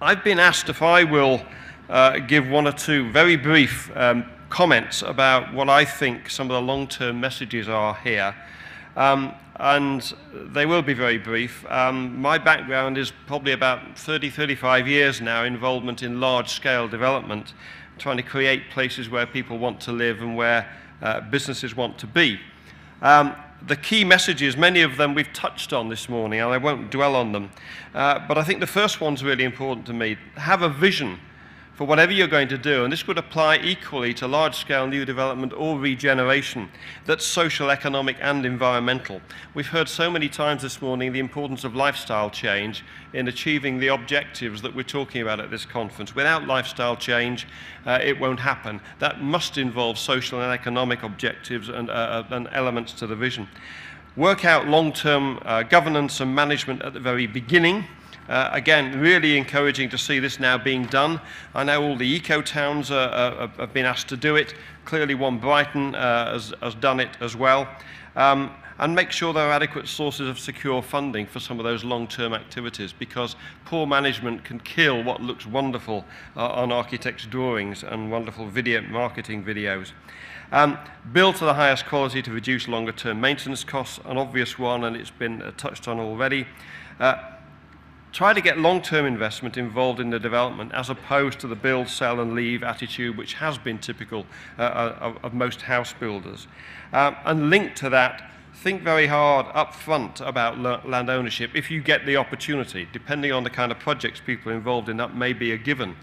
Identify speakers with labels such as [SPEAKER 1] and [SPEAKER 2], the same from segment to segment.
[SPEAKER 1] I've been asked if I will give one or two very brief comments about what I think some of the long-term messages are here. And they will be very brief. My background is probably about 35 years now, involvement in large-scale development, trying to create places where people want to live and where businesses want to be. The key messages, many of them we've touched on this morning, and I won't dwell on them. But I think the first one's really important to me. Have a vision for whatever you're going to do, and this would apply equally to large-scale new development or regeneration, that's social, economic, and environmental. We've heard so many times this morning the importance of lifestyle change in achieving the objectives that we're talking about at this conference. Without lifestyle change, it won't happen. That must involve social and economic objectives and elements to the vision. Work out long-term governance and management at the very beginning. Again, really encouraging to see this now being done. I know all the eco-towns have been asked to do it. Clearly, One Brighton has done it as well. And make sure there are adequate sources of secure funding for some of those long-term activities, because poor management can kill what looks wonderful on architects' drawings and wonderful marketing videos. Build to the highest quality to reduce longer-term maintenance costs, an obvious one, and it's been touched on already. Try to get long-term investment involved in the development as opposed to the build, sell and leave attitude which has been typical of most house builders. And linked to that, think very hard up front about land ownership if you get the opportunity. Depending on the kind of projects people are involved in, that may be a given.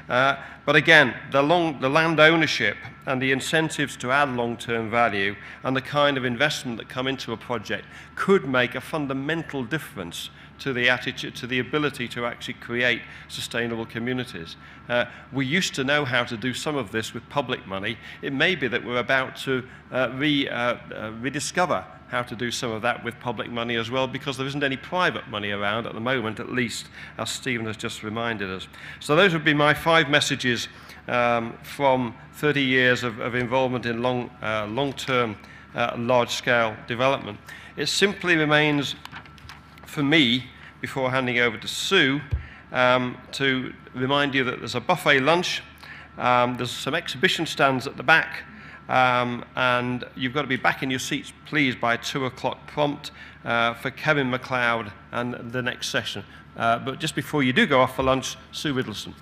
[SPEAKER 1] But again, the land ownership and the incentives to add long-term value and the kind of investment that come into a project could make a fundamental difference to the attitude, to the ability to actually create sustainable communities. We used to know how to do some of this with public money. It may be that we're about to rediscover how to do some of that with public money as well, because there isn't any private money around at the moment, at least, as Stephen has just reminded us. So those would be my 5 messages from 30 years of involvement in long-term, large-scale development. It simply remains for me, before handing over to Sue, to remind you that there's a buffet lunch, there's some exhibition stands at the back, and you've got to be back in your seats, please, by 2 o'clock prompt for Kevin MacLeod and the next session. But just before you do go off for lunch, Sue Riddleson.